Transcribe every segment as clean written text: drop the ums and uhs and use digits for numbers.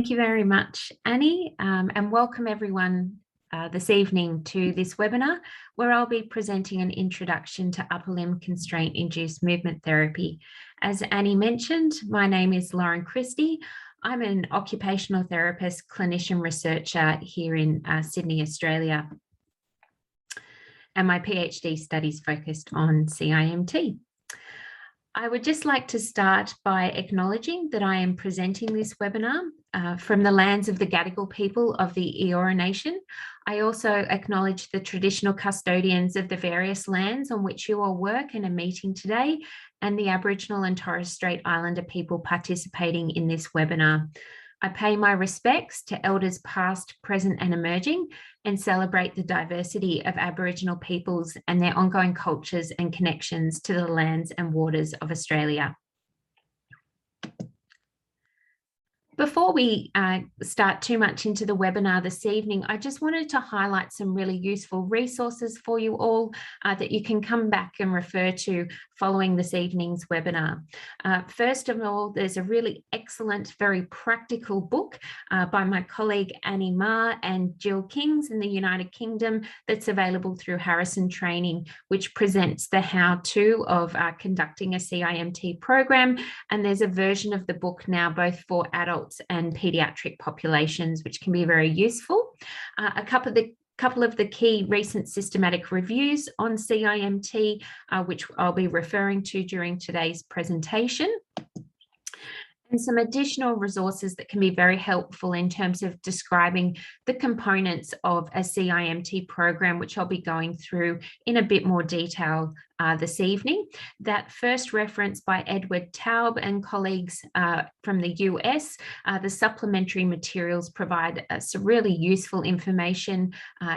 Thank you very much, Annie, and welcome everyone this evening to this webinar where I'll be presenting an introduction to upper limb constraint induced movement therapy. As Annie mentioned, my name is Lauren Christie. I'm an occupational therapist, clinician researcher here in Sydney, Australia. And my PhD studies focused on CIMT. I would just like to start by acknowledging that I am presenting this webinar from the lands of the Gadigal people of the Eora Nation. I also acknowledge the traditional custodians of the various lands on which you all work and are meeting today, and the Aboriginal and Torres Strait Islander people participating in this webinar. I pay my respects to elders past, present and emerging, and celebrate the diversity of Aboriginal peoples and their ongoing cultures and connections to the lands and waters of Australia. Before we start too much into the webinar this evening, I just wanted to highlight some really useful resources for you all that you can come back and refer to following this evening's webinar. First of all, there's a really excellent, very practical book by my colleague Annie Ma and Jill Kings in the United Kingdom that's available through Harrison Training, which presents the how-to of conducting a CIMT program. And there's a version of the book now both for adults and pediatric populations, which can be very useful. A couple of the key recent systematic reviews on CIMT, which I'll be referring to during today's presentation. And some additional resources that can be very helpful in terms of describing the components of a CIMT program, which I'll be going through in a bit more detail this evening. That first reference by Edward Taub and colleagues from the US, the supplementary materials provide some really useful information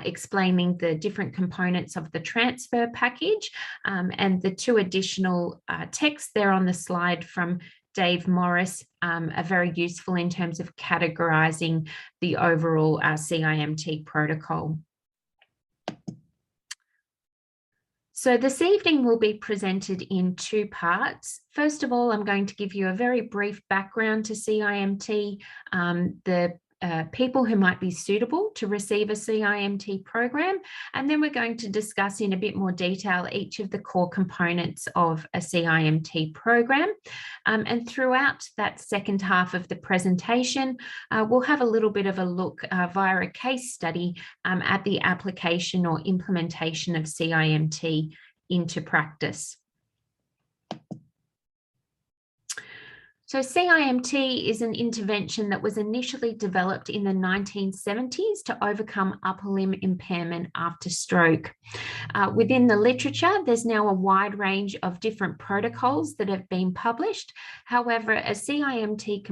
explaining the different components of the transfer package, and the two additional texts there on the slide from Dave Morris are very useful in terms of categorizing the overall CIMT protocol. So this evening will be presented in two parts. First of all, I'm going to give you a very brief background to CIMT, the people who might be suitable to receive a CIMT program, and then we're going to discuss in a bit more detail each of the core components of a CIMT program. And throughout that second half of the presentation, we'll have a little bit of a look via a case study at the application or implementation of CIMT into practice. So CIMT is an intervention that was initially developed in the 1970s to overcome upper limb impairment after stroke. Within the literature, there's now a wide range of different protocols that have been published. However, a CIMT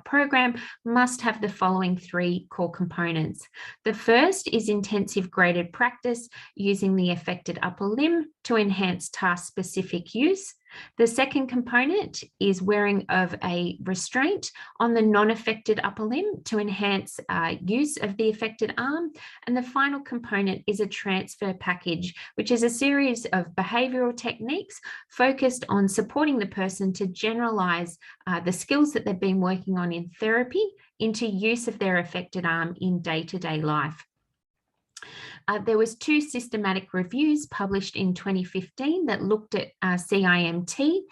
program must have the following three core components. The first is intensive graded practice using the affected upper limb to enhance task-specific use. The second component is wearing of a restraint on the non-affected upper limb to enhance use of the affected arm. And the final component is a transfer package, which is a series of behavioural techniques focused on supporting the person to generalise the skills that they've been working on in therapy into use of their affected arm in day-to-day life. There was two systematic reviews published in 2015 that looked at CIMT.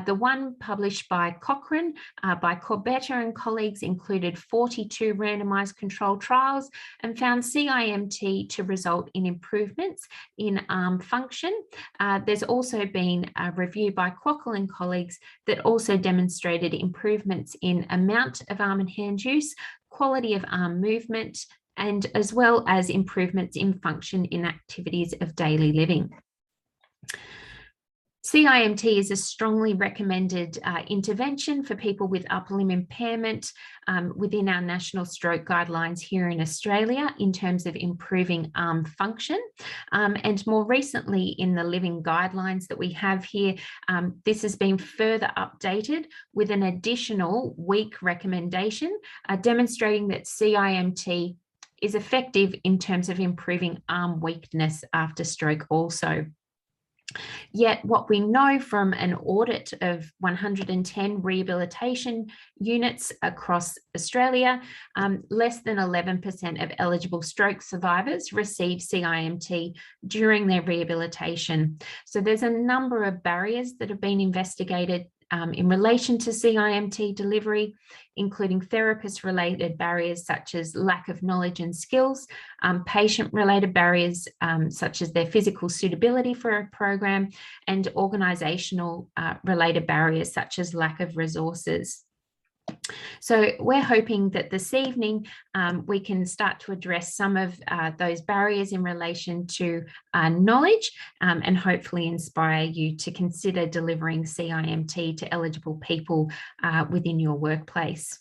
The one published by Cochrane by Corbetta and colleagues included 42 randomized controlled trials and found CIMT to result in improvements in arm function. There's also been a review by Quackle and colleagues that also demonstrated improvements in amount of arm and hand use, quality of arm movement, and as well as improvements in function in activities of daily living. CIMT is a strongly recommended intervention for people with upper limb impairment within our national stroke guidelines here in Australia in terms of improving arm function. And more recently in the living guidelines that we have here, this has been further updated with an additional week recommendation demonstrating that CIMT is effective in terms of improving arm weakness after stroke also. Yet what we know from an audit of 110 rehabilitation units across Australia, less than 11% of eligible stroke survivors receive CIMT during their rehabilitation. So there's a number of barriers that have been investigated in relation to CIMT delivery, including therapist-related barriers such as lack of knowledge and skills, patient-related barriers such as their physical suitability for a program, and organisational related barriers such as lack of resources. So we're hoping that this evening we can start to address some of those barriers in relation to knowledge and hopefully inspire you to consider delivering CIMT to eligible people within your workplace.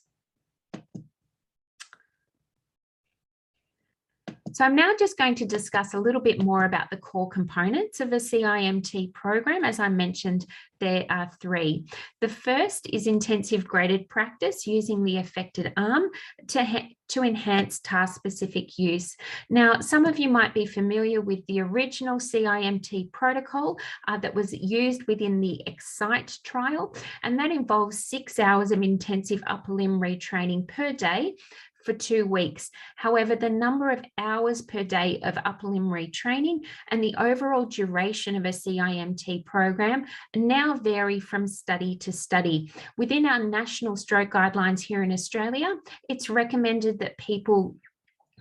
So I'm now just going to discuss a little bit more about the core components of a CIMT program. As I mentioned, there are three. The first is intensive graded practice using the affected arm to enhance task-specific use. Now, some of you might be familiar with the original CIMT protocol that was used within the Excite trial, and that involves 6 hours of intensive upper limb retraining per day for 2 weeks. However, the number of hours per day of upper limb retraining and the overall duration of a CIMT program now vary from study to study. Within our national stroke guidelines here in Australia, it's recommended that people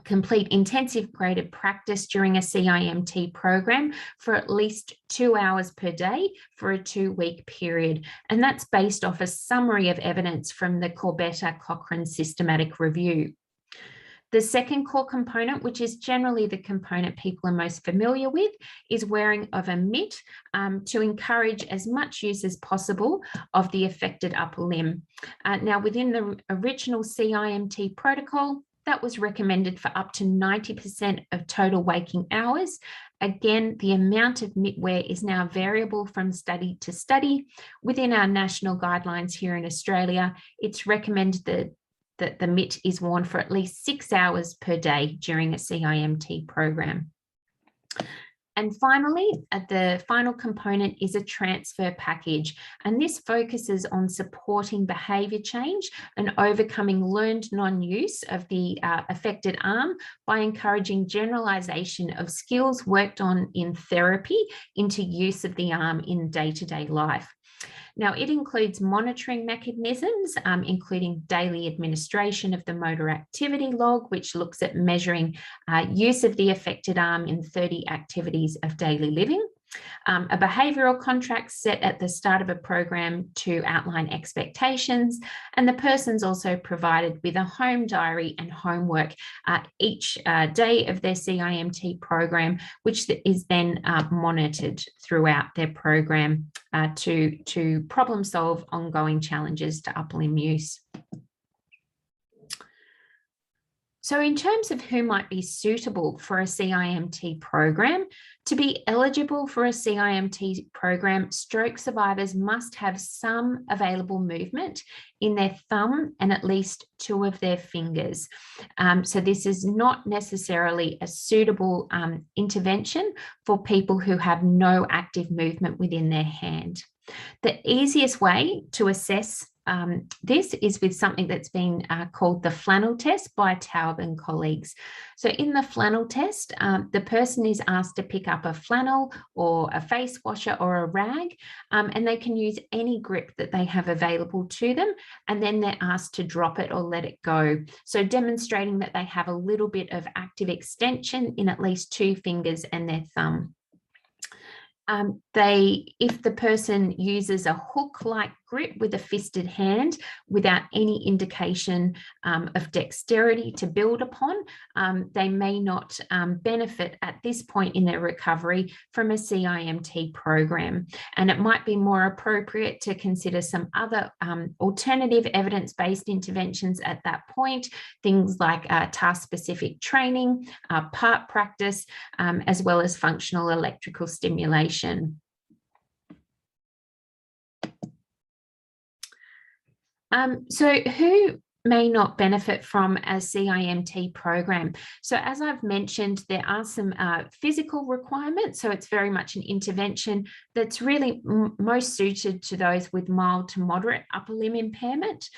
complete intensive graded practice during a CIMT program for at least 2 hours per day for a 2-week period. And that's based off a summary of evidence from the Corbetta-Cochrane systematic review. The second core component, which is generally the component people are most familiar with, is wearing of a mitt to encourage as much use as possible of the affected upper limb. Now, within the original CIMT protocol, that was recommended for up to 90% of total waking hours. Again, the amount of mitt wear is now variable from study to study. Within our national guidelines here in Australia, it's recommended that the mitt is worn for at least 6 hours per day during a CIMT program. And finally, the final component is a transfer package, and this focuses on supporting behaviour change and overcoming learned non-use of the affected arm by encouraging generalisation of skills worked on in therapy into use of the arm in day-to-day life. Now, it includes monitoring mechanisms, including daily administration of the motor activity log, which looks at measuring use of the affected arm in 30 activities of daily living. A behavioural contract set at the start of a program to outline expectations, and the person's also provided with a home diary and homework each day of their CIMT program, which is then monitored throughout their program to problem solve ongoing challenges to upper limb use. So in terms of who might be suitable for a CIMT program, to be eligible for a CIMT program, stroke survivors must have some available movement in their thumb and at least 2 of their fingers. So this is not necessarily a suitable intervention for people who have no active movement within their hand. The easiest way to assess this is with something that's been called the flannel test by Taub and colleagues. So in the flannel test, the person is asked to pick up a flannel or a face washer or a rag, and they can use any grip that they have available to them, and then they're asked to drop it or let it go. So demonstrating that they have a little bit of active extension in at least 2 fingers and their thumb. If the person uses a hook-like grip with a fisted hand without any indication of dexterity to build upon, they may not benefit at this point in their recovery from a CIMT program. And it might be more appropriate to consider some other alternative evidence-based interventions at that point, things like task-specific training, part practice, as well as functional electrical stimulation. So who may not benefit from a CIMT program. So as I've mentioned, there are some physical requirements. So it's very much an intervention that's really most suited to those with mild to moderate upper limb impairment.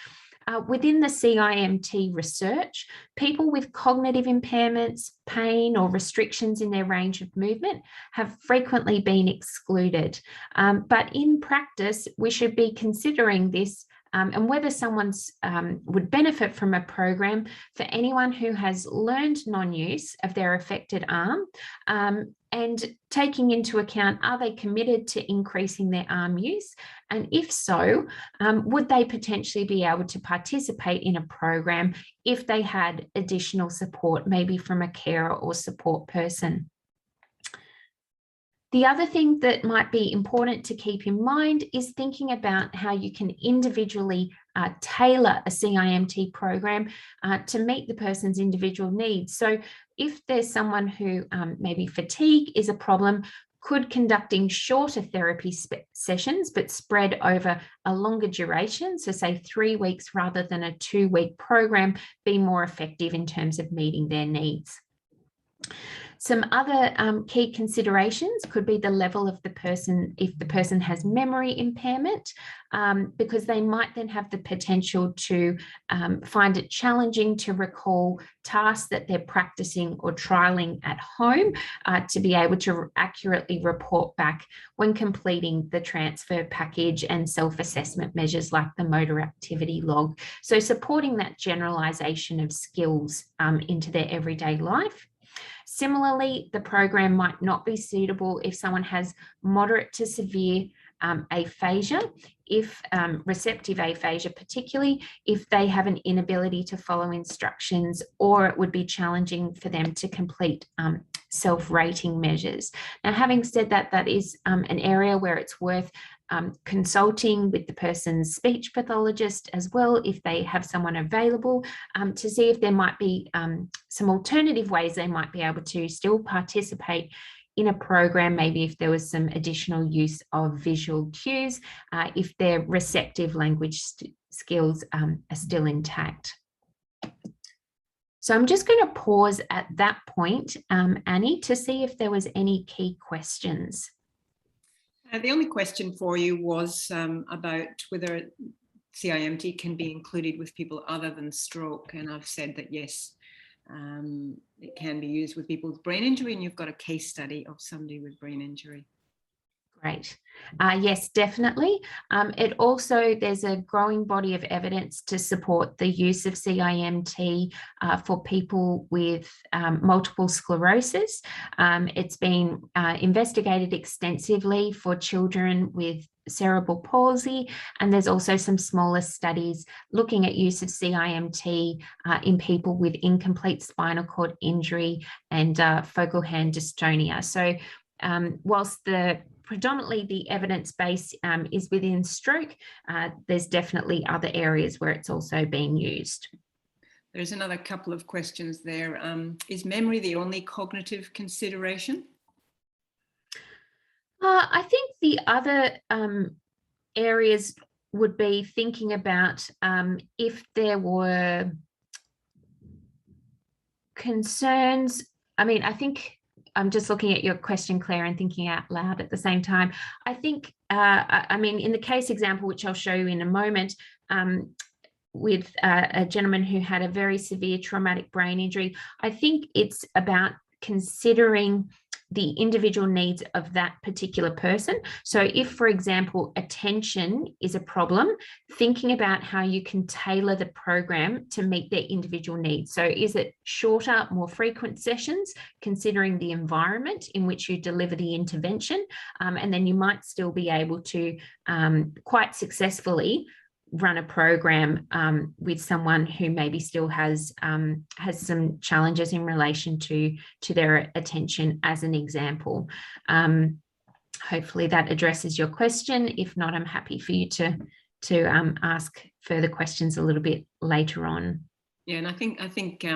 Within the CIMT research, people with cognitive impairments, pain, or restrictions in their range of movement have frequently been excluded. But in practice, we should be considering this and whether someone's would benefit from a program for anyone who has learned non-use of their affected arm, and taking into account, are they committed to increasing their arm use? And if so, would they potentially be able to participate in a program if they had additional support, maybe from a carer or support person? The other thing that might be important to keep in mind is thinking about how you can individually tailor a CIMT program to meet the person's individual needs. So if there's someone who maybe fatigue is a problem, could conducting shorter therapy sessions but spread over a longer duration, so say 3 weeks rather than a 2-week program, be more effective in terms of meeting their needs? Some other key considerations could be the level of the person, if the person has memory impairment, because they might then have the potential to find it challenging to recall tasks that they're practicing or trialing at home, to be able to accurately report back when completing the transfer package and self-assessment measures like the motor activity log. So supporting that generalization of skills into their everyday life. Similarly, the program might not be suitable if someone has moderate to severe aphasia, if receptive aphasia, particularly if they have an inability to follow instructions, or it would be challenging for them to complete self-rating measures. Now, having said that, that is an area where it's worth consulting with the person's speech pathologist as well, if they have someone available, to see if there might be some alternative ways they might be able to still participate in a program, maybe if there was some additional use of visual cues, if their receptive language skills are still intact. So I'm just going to pause at that point, Annie, to see if there was any key questions. The only question for you was about whether CIMT can be included with people other than stroke, and I've said that yes, it can be used with people with brain injury, and you've got a case study of somebody with brain injury. Great. Yes, definitely. It also, there's a growing body of evidence to support the use of CIMT for people with multiple sclerosis. It's been investigated extensively for children with cerebral palsy, and there's also some smaller studies looking at use of CIMT in people with incomplete spinal cord injury and focal hand dystonia. So whilst predominantly the evidence base is within stroke, there's definitely other areas where it's also being used. There's another couple of questions there. Is memory the only cognitive consideration? I think the other areas would be thinking about if there were concerns. I mean, I think I'm just looking at your question, Claire, and thinking out loud at the same time. I think, I mean, in the case example, which I'll show you in a moment, with a gentleman who had a very severe traumatic brain injury, I think it's about considering the individual needs of that particular person. So if, for example, attention is a problem, thinking about how you can tailor the program to meet their individual needs. So is it shorter, more frequent sessions, considering the environment in which you deliver the intervention? And then you might still be able to quite successfully run a program with someone who maybe still has some challenges in relation to their attention, as an example. Hopefully that addresses your question. If not, I'm happy for you to ask further questions a little bit later on. Yeah, and I think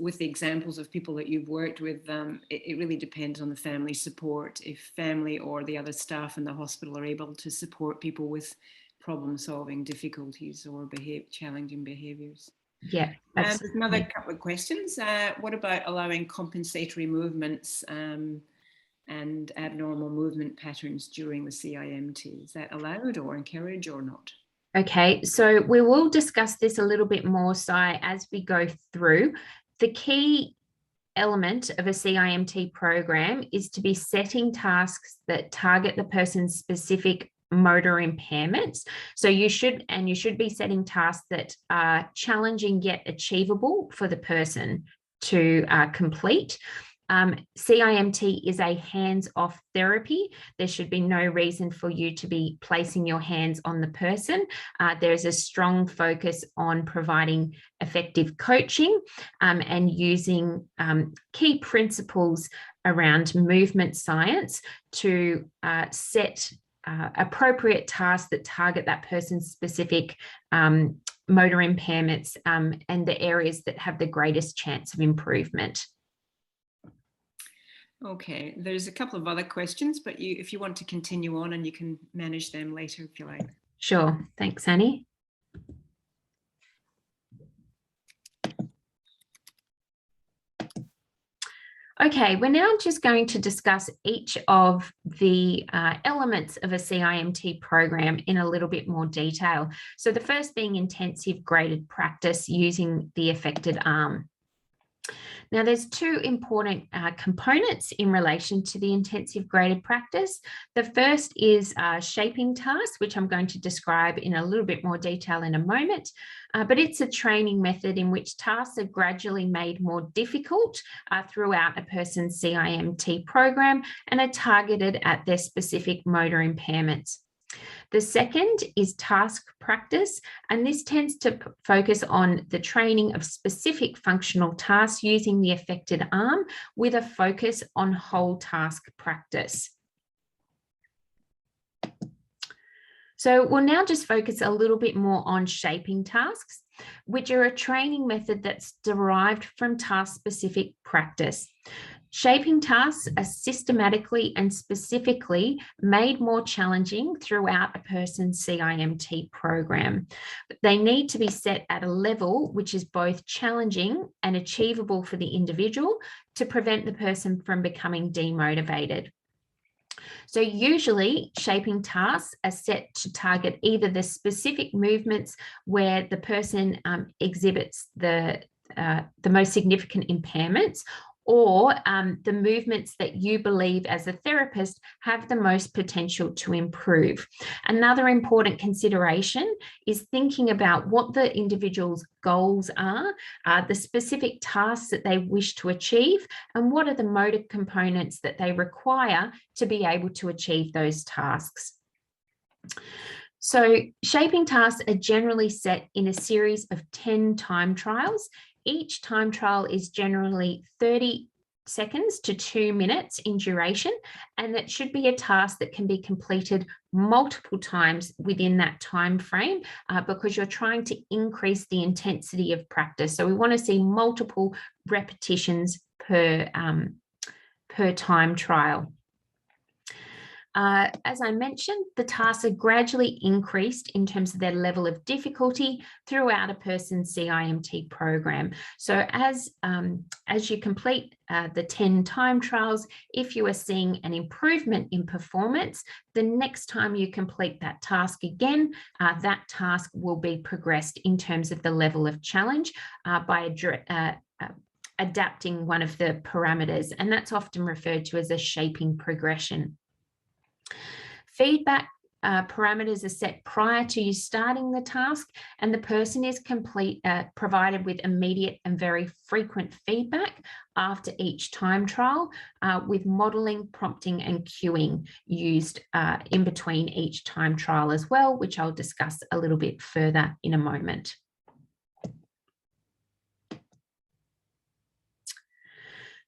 with the examples of people that you've worked with, it really depends on the family support. If family or the other staff in the hospital are able to support people with problem-solving difficulties or challenging behaviours. Yeah. There's another couple of questions. What about allowing compensatory movements and abnormal movement patterns during the CIMT? Is that allowed or encouraged or not? Okay, so we will discuss this a little bit more, Si, as we go through. The key element of a CIMT program is to be setting tasks that target the person's specific motor impairments. So you should be setting tasks that are challenging yet achievable for the person to complete. CIMT is a hands-off therapy. There should be no reason for you to be placing your hands on the person. There's a strong focus on providing effective coaching and using key principles around movement science to set appropriate tasks that target that person's specific motor impairments and the areas that have the greatest chance of improvement. Okay, there's a couple of other questions, but if you want to continue on, and you can manage them later if you like. Sure. Thanks, Annie. Okay, we're now just going to discuss each of the elements of a CIMT program in a little bit more detail. So the first being intensive graded practice using the affected arm. Now, there's two important components in relation to the intensive graded practice. The first is shaping tasks, which I'm going to describe in a little bit more detail in a moment, but it's a training method in which tasks are gradually made more difficult throughout a person's CIMT program and are targeted at their specific motor impairments. The second is task practice, and this tends to focus on the training of specific functional tasks using the affected arm with a focus on whole task practice. So we'll now just focus a little bit more on shaping tasks, which are a training method that's derived from task-specific practice. Shaping tasks are systematically and specifically made more challenging throughout a person's CIMT program. They need to be set at a level which is both challenging and achievable for the individual to prevent the person from becoming demotivated. So usually shaping tasks are set to target either the specific movements where the person exhibits the most significant impairments, or the movements that you believe as a therapist have the most potential to improve. Another important consideration is thinking about what the individual's goals are, the specific tasks that they wish to achieve, and what are the motor components that they require to be able to achieve those tasks. So shaping tasks are generally set in a series of 10 time trials. Each time trial is generally 30 seconds to 2 minutes in duration, and that should be a task that can be completed multiple times within that time frame because you're trying to increase the intensity of practice. So we want to see multiple repetitions per time trial. As I mentioned, the tasks are gradually increased in terms of their level of difficulty throughout a person's CIMT program. So as you complete the 10 time trials, if you are seeing an improvement in performance, the next time you complete that task again, that task will be progressed in terms of the level of challenge by adapting one of the parameters, and that's often referred to as a shaping progression. Feedback parameters are set prior to you starting the task, and the person is provided with immediate and very frequent feedback after each time trial, with modelling, prompting and cueing used in between each time trial as well, which I'll discuss a little bit further in a moment.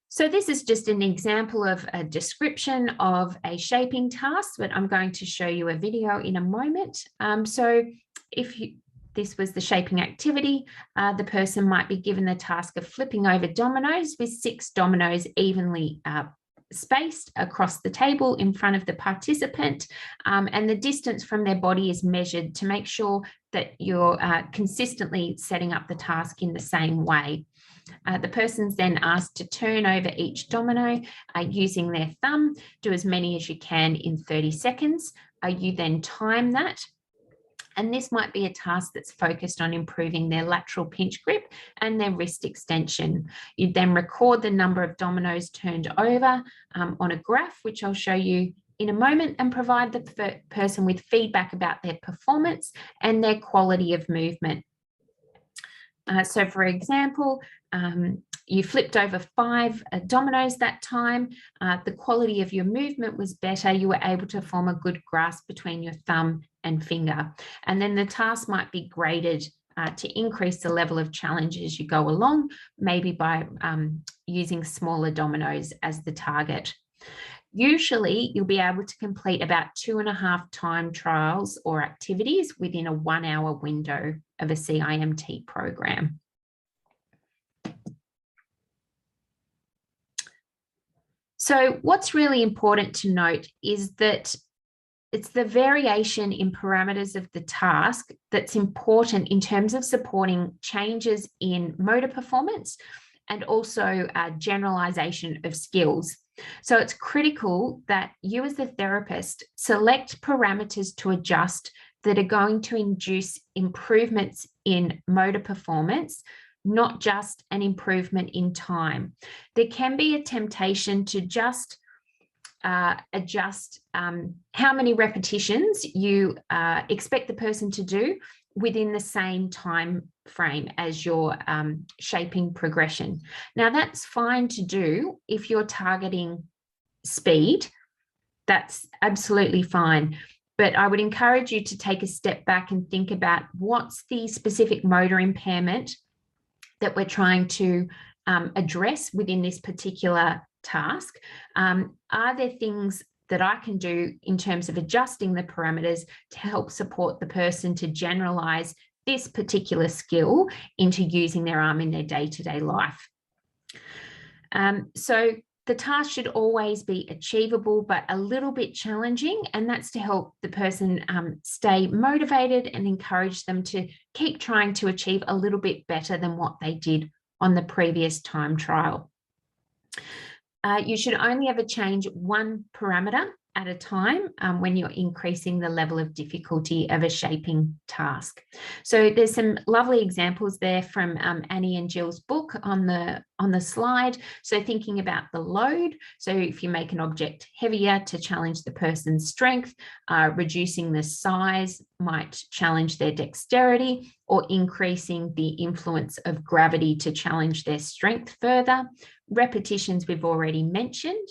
So this is just an example of a description of a shaping task, but I'm going to show you a video in a moment. So if this was the shaping activity, the person might be given the task of flipping over dominoes with 6 dominoes evenly spaced across the table in front of the participant, and the distance from their body is measured to make sure that you're consistently setting up the task in the same way. The person's then asked to turn over each domino using their thumb, do as many as you can in 30 seconds. You then time that. And this might be a task that's focused on improving their lateral pinch grip and their wrist extension. You then record the number of dominoes turned over on a graph, which I'll show you in a moment, and provide the person with feedback about their performance and their quality of movement. So for example, you flipped over 5 dominoes that time. The quality of your movement was better. You were able to form a good grasp between your thumb and finger. And then the task might be graded to increase the level of challenge as you go along, maybe by using smaller dominoes as the target. Usually, you'll be able to complete about 2.5 time trials or activities within a 1-hour window of a CIMT program. So what's really important to note is that it's the variation in parameters of the task that's important in terms of supporting changes in motor performance and also generalization of skills. So it's critical that you as the therapist select parameters to adjust that are going to induce improvements in motor performance, not just an improvement in time. There can be a temptation to just adjust how many repetitions you expect the person to do within the same time frame as your shaping progression. Now, that's fine to do if you're targeting speed. That's absolutely fine. But I would encourage you to take a step back and think about what's the specific motor impairment that we're trying to address within this particular task. Are there things that I can do in terms of adjusting the parameters to help support the person to generalize this particular skill into using their arm in their day-to-day life? So the task should always be achievable, but a little bit challenging, and that's to help the person stay motivated and encourage them to keep trying to achieve a little bit better than what they did on the previous time trial. You should only ever change 1 parameter at a time when you're increasing the level of difficulty of a shaping task. So there's some lovely examples there from Annie and Jill's book on the slide. So thinking about the load. So if you make an object heavier to challenge the person's strength, reducing the size might challenge their dexterity, or increasing the influence of gravity to challenge their strength further. Repetitions we've already mentioned.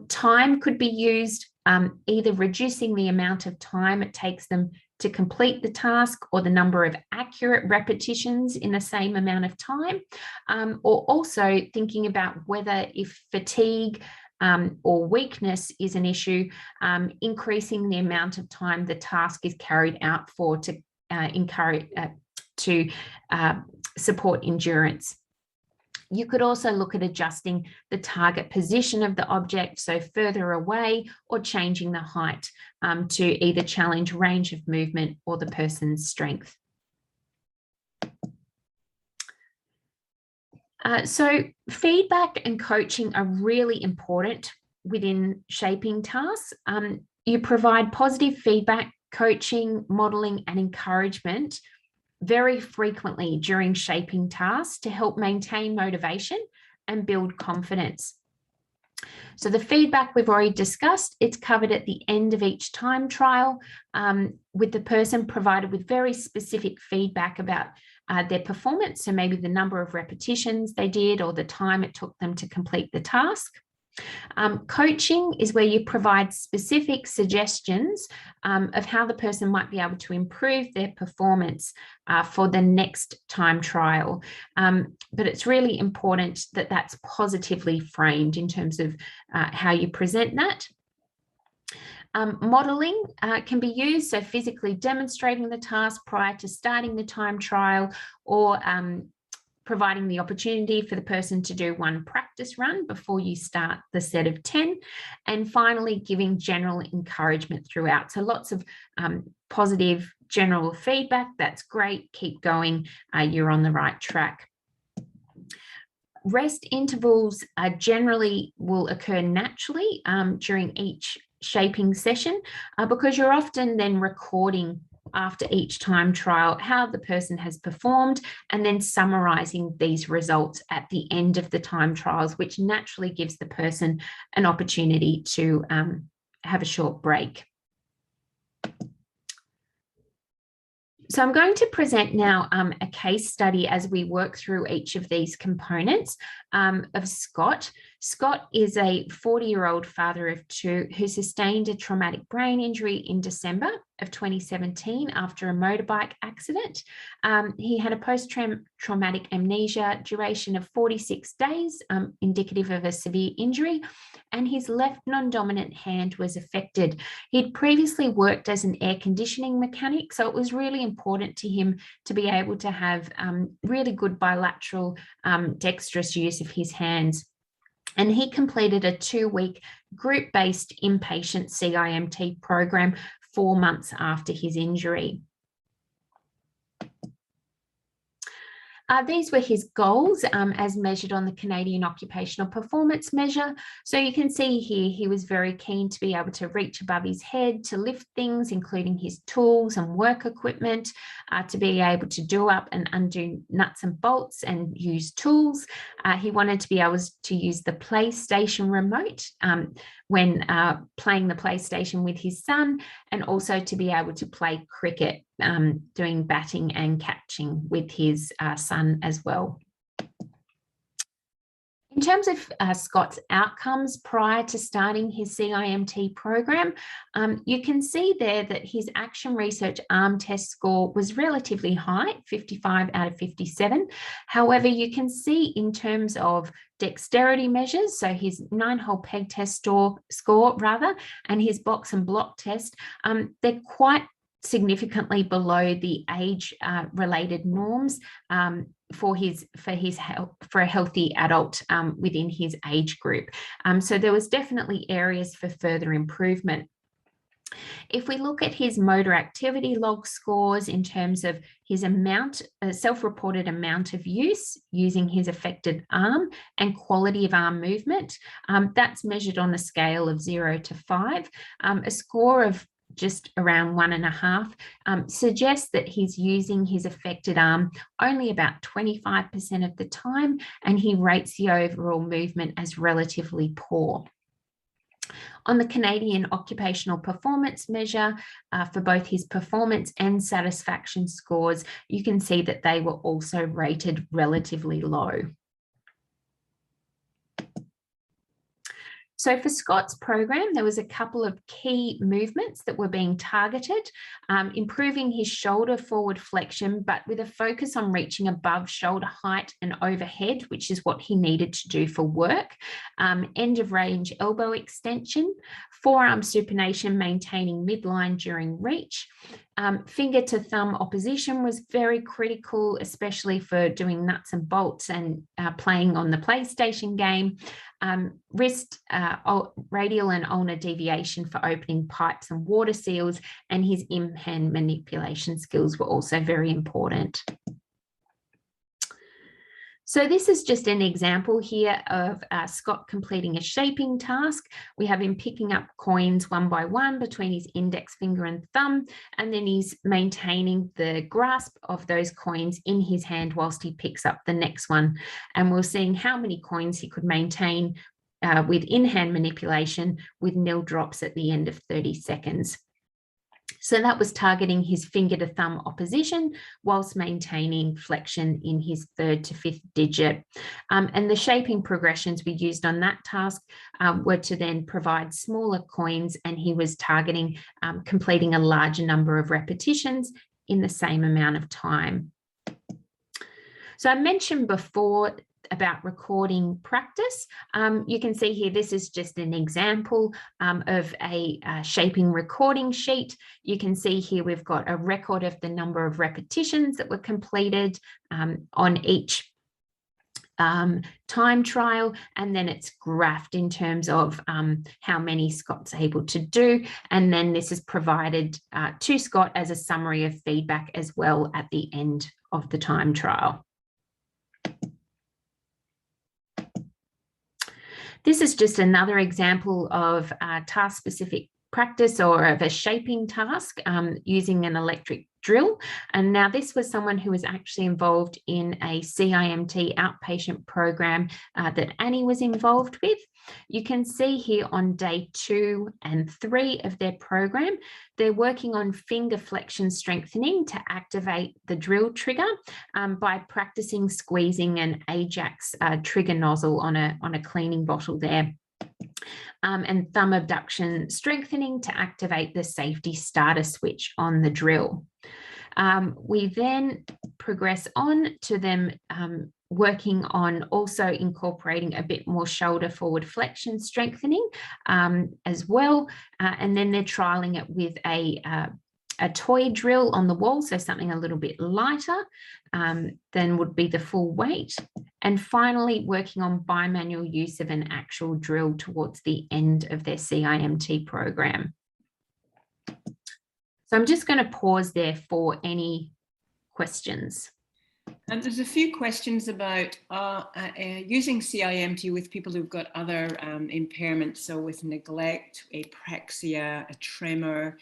Time could be used, either reducing the amount of time it takes them to complete the task or the number of accurate repetitions in the same amount of time, or also thinking about whether if fatigue or weakness is an issue, increasing the amount of time the task is carried out for to encourage to support endurance. You could also look at adjusting the target position of the object, so further away, or changing the height to either challenge range of movement or the person's strength. So feedback and coaching are really important within shaping tasks. You provide positive feedback, coaching, modelling and encouragement very frequently during shaping tasks to help maintain motivation and build confidence. So the feedback we've already discussed, it's covered at the end of each time trial, with the person provided with very specific feedback about their performance. So maybe the number of repetitions they did or the time it took them to complete the task. Coaching is where you provide specific suggestions of how the person might be able to improve their performance for the next time trial. But it's really important that that's positively framed in terms of how you present that. Modelling can be used, so physically demonstrating the task prior to starting the time trial, or providing the opportunity for the person to do one practice practice run before you start the set of 10. And finally, giving general encouragement throughout. So lots of positive general feedback. That's great. Keep going. You're on the right track. Rest intervals generally will occur naturally during each shaping session because you're often then recording after each time trial how the person has performed and then summarising these results at the end of the time trials, which naturally gives the person an opportunity to have a short break. So I'm going to present now a case study as we work through each of these components of Scott. Scott is a 40-year-old father of 2 who sustained a traumatic brain injury in December of 2017 after a motorbike accident. He had a post-traumatic amnesia duration of 46 days, indicative of a severe injury, and his left non-dominant hand was affected. He'd previously worked as an air conditioning mechanic, so it was really important to him to be able to have really good bilateral dexterous use of his hands. And he completed a 2-week group-based inpatient CIMT program 4 months after his injury. These were his goals as measured on the Canadian Occupational Performance Measure. So you can see here he was very keen to be able to reach above his head, to lift things, including his tools and work equipment, to be able to do up and undo nuts and bolts and use tools. He wanted to be able to use the PlayStation remote when playing the PlayStation with his son, and also to be able to play cricket, doing batting and catching with his son as well. In terms of Scott's outcomes prior to starting his CIMT program, you can see there that his action research arm test score was relatively high, 55 out of 57. However, you can see in terms of dexterity measures, so his 9-hole peg test score and his box and block test, they're quite significantly below the age related norms for a healthy adult within his age group. So there was definitely areas for further improvement. If we look at his motor activity log scores in terms of his self-reported amount of use using his affected arm and quality of arm movement, that's measured on a scale of 0 to 5. A score of just around 1.5 suggests that he's using his affected arm only about 25% of the time, and he rates the overall movement as relatively poor. On the Canadian Occupational Performance Measure, for both his performance and satisfaction scores, you can see that they were also rated relatively low. So for Scott's program, there was a couple of key movements that were being targeted, improving his shoulder forward flexion, but with a focus on reaching above shoulder height and overhead, which is what he needed to do for work, end of range elbow extension, forearm supination, maintaining midline during reach. Finger to thumb opposition was very critical, especially for doing nuts and bolts and playing on the PlayStation game. Wrist radial and ulnar deviation for opening pipes and water seals, and his in-hand manipulation skills were also very important. So this is just an example here of Scott completing a shaping task. We have him picking up coins one by one between his index finger and thumb, and then he's maintaining the grasp of those coins in his hand whilst he picks up the next one. And we're seeing how many coins he could maintain with in-hand manipulation with nil drops at the end of 30 seconds. So that was targeting his finger to thumb opposition whilst maintaining flexion in his 3rd to 5th digit. And the shaping progressions we used on that task were to then provide smaller coins, and he was targeting completing a larger number of repetitions in the same amount of time. So I mentioned before about recording practice. You can see here, this is just an example of a shaping recording sheet. You can see here we've got a record of the number of repetitions that were completed on each time trial, and then it's graphed in terms of how many Scott's able to do, and then this is provided to Scott as a summary of feedback as well at the end of the time trial. This is just another example of task-specific practice or of a shaping task using an electric drill. And now this was someone who was actually involved in a CIMT outpatient program that Annie was involved with. You can see here on day 2 and 3 of their program, they're working on finger flexion strengthening to activate the drill trigger by practicing squeezing an Ajax trigger nozzle on a cleaning bottle there. And thumb abduction strengthening to activate the safety starter switch on the drill. We then progress on to them working on also incorporating a bit more shoulder forward flexion strengthening as well. And then they're trialing it with a toy drill on the wall, so something a little bit lighter than would be the full weight. And finally, working on bimanual use of an actual drill towards the end of their CIMT program. So I'm just going to pause there for any questions. And there's a few questions about using CIMT with people who've got other impairments, so with neglect, apraxia, a tremor.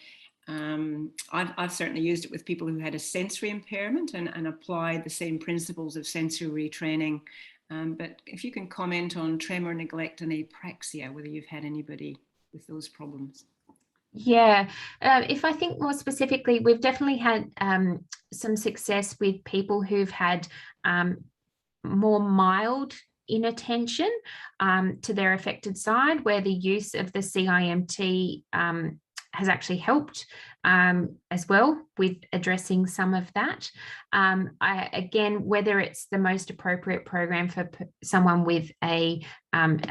I've certainly used it with people who had a sensory impairment and applied the same principles of sensory retraining. But if you can comment on tremor, neglect and apraxia, whether you've had anybody with those problems. Yeah, if I think more specifically, we've definitely had some success with people who've had more mild inattention to their affected side, where the use of the CIMT has actually helped as well with addressing some of that. Again, whether it's the most appropriate program for someone with a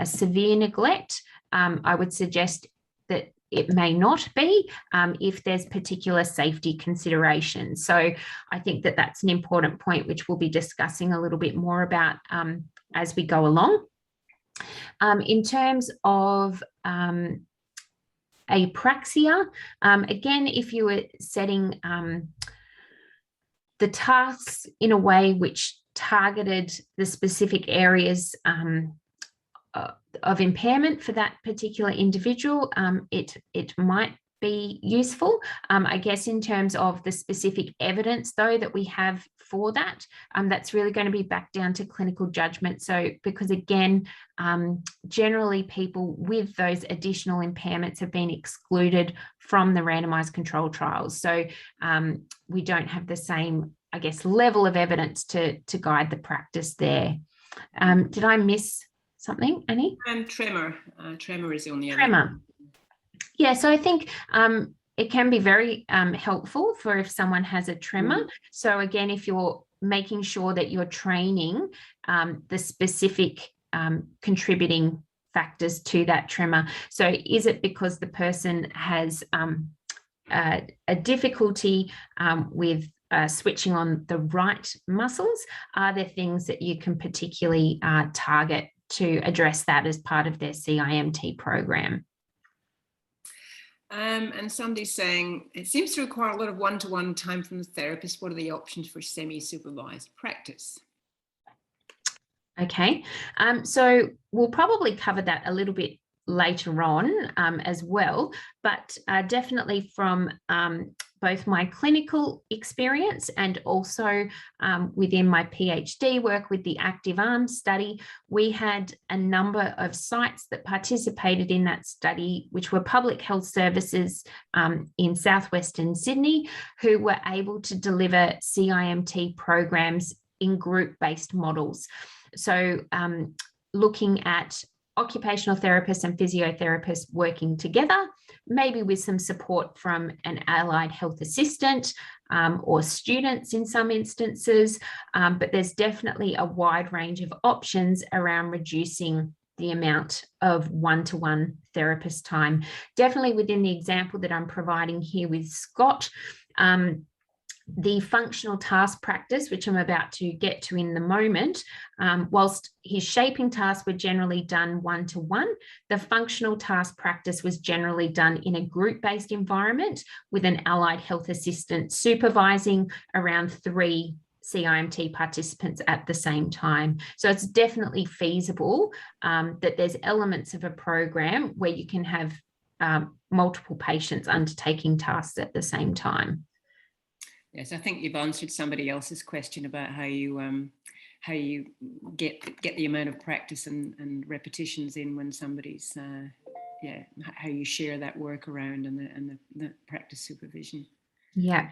severe neglect, I would suggest that it may not be if there's particular safety considerations. So I think that that's an important point, which we'll be discussing a little bit more about as we go along. In terms of apraxia, again, if you were setting the tasks in a way which targeted the specific areas of impairment for that particular individual, it might be useful. I guess in terms of the specific evidence, though, that we have for that, that's really going to be back down to clinical judgment. So because again, generally people with those additional impairments have been excluded from the randomized control trials. So we don't have the same, I guess, level of evidence to guide the practice there. Did I miss something, Annie? And tremor. Tremor is the only tremor. Yeah, so I think it can be very helpful for if someone has a tremor. So again, if you're making sure that you're training the specific contributing factors to that tremor. So is it because the person has a difficulty with switching on the right muscles? Are there things that you can particularly target to address that as part of their CIMT program? And somebody's saying, it seems to require a lot of one-to-one time from the therapist. What are the options for semi-supervised practice? Okay, so we'll probably cover that a little bit later on as well, but definitely from both my clinical experience and also within my PhD work with the Active Arms study, we had a number of sites that participated in that study, which were public health services in southwestern Sydney, who were able to deliver CIMT programs in group-based models. So looking at occupational therapists and physiotherapists working together, maybe with some support from an allied health assistant or students in some instances, but there's definitely a wide range of options around reducing the amount of one-to-one therapist time. Definitely within the example that I'm providing here with Scott, The functional task practice, which I'm about to get to in the moment, whilst his shaping tasks were generally done one-to-one, the functional task practice was generally done in a group-based environment with an allied health assistant supervising around 3 CIMT participants at the same time. So it's definitely feasible that there's elements of a program where you can have multiple patients undertaking tasks at the same time. Yes, I think you've answered somebody else's question about how you get the amount of practice and repetitions in when somebody's how you share that work around and the practice supervision. Yeah,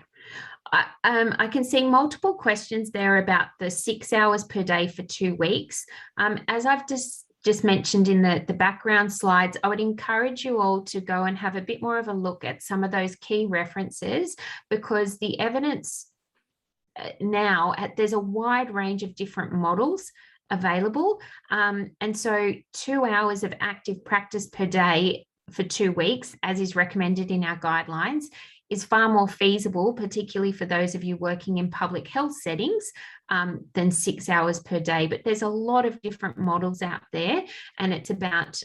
I can see multiple questions there about the 6 hours per day for 2 weeks. As I've just mentioned in the background slides, I would encourage you all to go and have a bit more of a look at some of those key references, because the evidence now, there's a wide range of different models available. And so 2 hours of active practice per day for 2 weeks, as is recommended in our guidelines, is far more feasible, particularly for those of you working in public health settings, than 6 hours per day. But there's a lot of different models out there, and it's about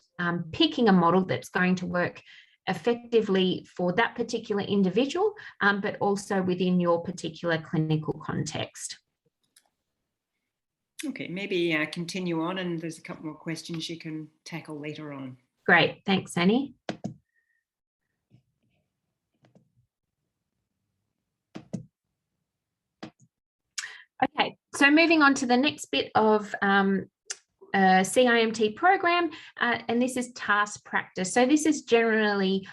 picking a model that's going to work effectively for that particular individual, but also within your particular clinical context. Okay, maybe continue on, and there's a couple more questions you can tackle later on. Great, thanks, Annie. Okay, so moving on to the next bit of CIMT program, and this is task practice. So this is generally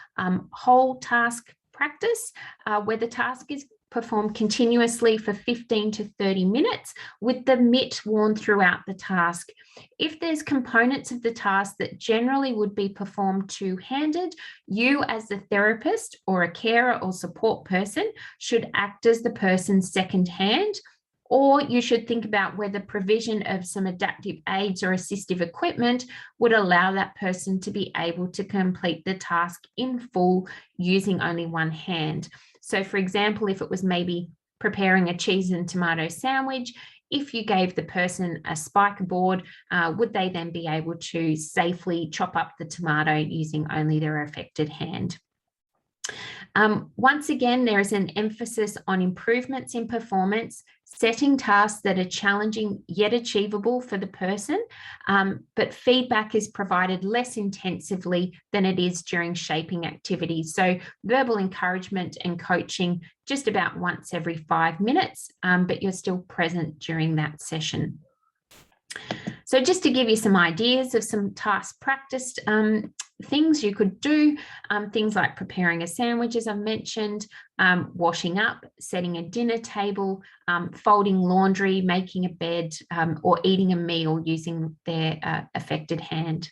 whole task practice, where the task is performed continuously for 15 to 30 minutes with the mitt worn throughout the task. If there's components of the task that generally would be performed two-handed, you as the therapist or a carer or support person should act as the person's second hand, or you should think about whether provision of some adaptive aids or assistive equipment would allow that person to be able to complete the task in full using only one hand. So for example, if it was maybe preparing a cheese and tomato sandwich, if you gave the person a spike board, would they then be able to safely chop up the tomato using only their affected hand? Once again, there is an emphasis on improvements in performance, setting tasks that are challenging yet achievable for the person, but feedback is provided less intensively than it is during shaping activities. So verbal encouragement and coaching just about once every 5 minutes, but you're still present during that session. So just to give you some ideas of some task practice things you could do, things like preparing a sandwich, as I've mentioned, washing up, setting a dinner table, folding laundry, making a bed, or eating a meal using their affected hand.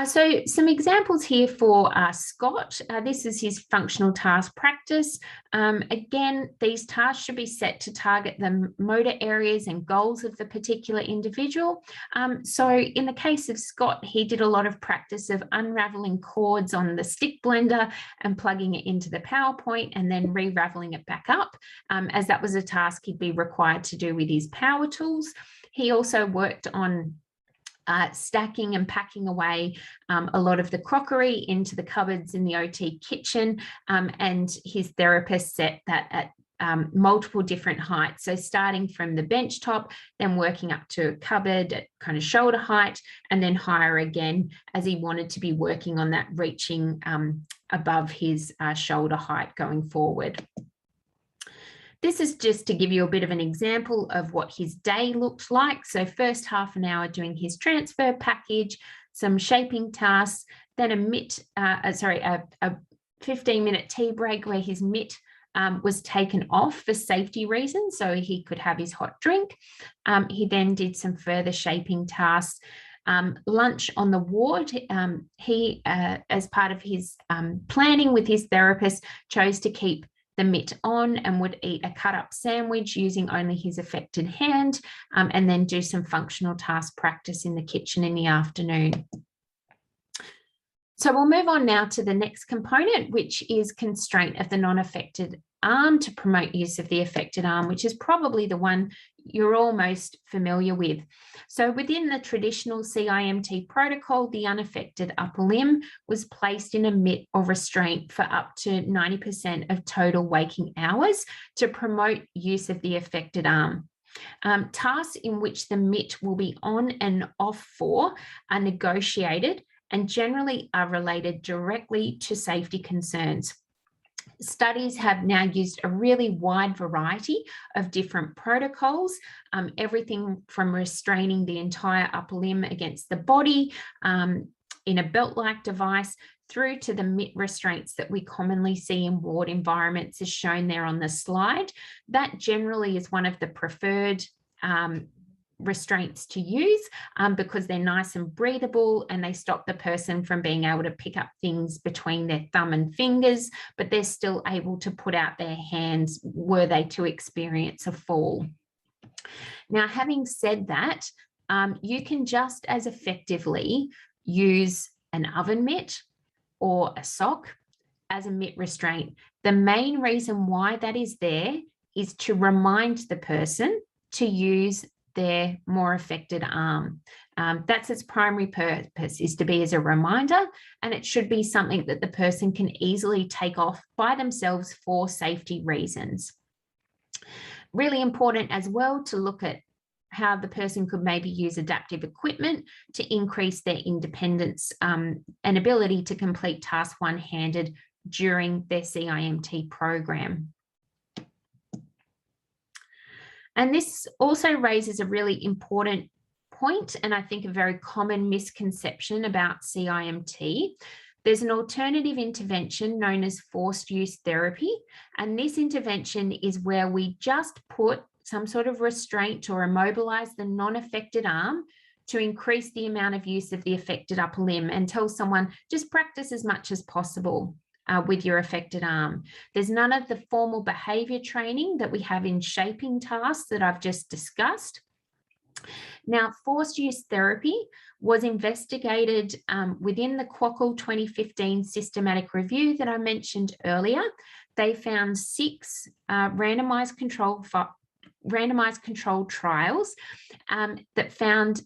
So some examples here for Scott. This is his functional task practice. Again, these tasks should be set to target the motor areas and goals of the particular individual. So in the case of Scott, he did a lot of practice of unraveling cords on the stick blender and plugging it into the PowerPoint and then re-raveling it back up, as that was a task he'd be required to do with his power tools. He also worked on stacking and packing away a lot of the crockery into the cupboards in the OT kitchen, and his therapist set that at multiple different heights. So starting from the bench top, then working up to a cupboard at kind of shoulder height, and then higher again as he wanted to be working on that, reaching above his shoulder height going forward. This is just to give you a bit of an example of what his day looked like. So first half an hour doing his transfer package, some shaping tasks, then a 15-minute tea break where his mitt was taken off for safety reasons so he could have his hot drink. He then did some further shaping tasks. Lunch on the ward, he, as part of his planning with his therapist, chose to keep the mitt on and would eat a cut up sandwich using only his affected hand, and then do some functional task practice in the kitchen in the afternoon. So we'll move on now to the next component, which is constraint of the non-affected arm to promote use of the affected arm, which is probably the one you're all most familiar with. So within the traditional CIMT protocol, the unaffected upper limb was placed in a mitt or restraint for up to 90% of total waking hours to promote use of the affected arm. Tasks in which the mitt will be on and off for are negotiated and generally are related directly to safety concerns. Studies have now used a really wide variety of different protocols, everything from restraining the entire upper limb against the body in a belt-like device through to the mitt restraints that we commonly see in ward environments, as shown there on the slide. That generally is one of the preferred restraints to use because they're nice and breathable and they stop the person from being able to pick up things between their thumb and fingers, but they're still able to put out their hands were they to experience a fall. Now, having said that, you can just as effectively use an oven mitt or a sock as a mitt restraint. The main reason why that is there is to remind the person to use their more affected arm. That's its primary purpose, is to be as a reminder, and it should be something that the person can easily take off by themselves for safety reasons. Really important as well to look at how the person could maybe use adaptive equipment to increase their independence and ability to complete tasks one-handed during their CIMT program. And this also raises a really important point, and I think a very common misconception about CIMT. There's an alternative intervention known as forced use therapy, and this intervention is where we just put some sort of restraint or immobilize the non-affected arm to increase the amount of use of the affected upper limb and tell someone just practice as much as possible with your affected arm. There's none of the formal behaviour training that we have in shaping tasks that I've just discussed. Now, forced use therapy was investigated within the Quockle 2015 systematic review that I mentioned earlier. They found 6 randomised controlled trials that found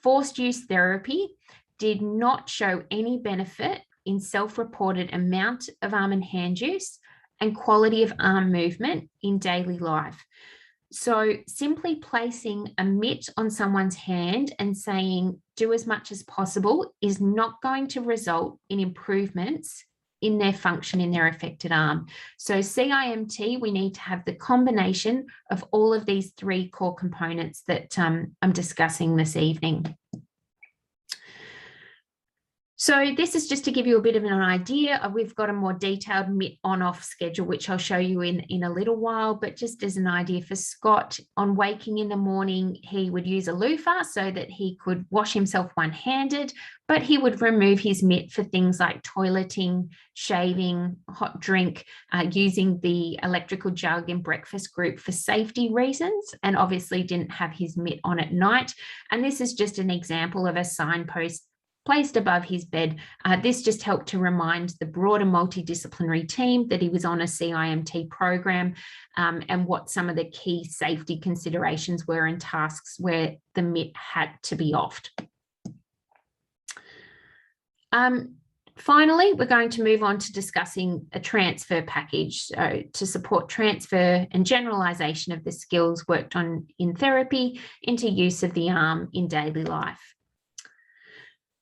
forced use therapy did not show any benefit in self-reported amount of arm and hand use and quality of arm movement in daily life. So simply placing a mitt on someone's hand and saying, do as much as possible, is not going to result in improvements in their function in their affected arm. So CIMT, we need to have the combination of all of these 3 core components that I'm discussing this evening. So this is just to give you a bit of an idea. We've got a more detailed mitt on-off schedule, which I'll show you in a little while, but just as an idea for Scott, on waking in the morning, he would use a loofah so that he could wash himself one-handed, but he would remove his mitt for things like toileting, shaving, hot drink, using the electrical jug in breakfast group for safety reasons, and obviously didn't have his mitt on at night. And this is just an example of a signpost placed above his bed. This just helped to remind the broader multidisciplinary team that he was on a CIMT program and what some of the key safety considerations were in tasks where the mitt had to be offed. Finally, we're going to move on to discussing a transfer package to support transfer and generalisation of the skills worked on in therapy into use of the arm in daily life.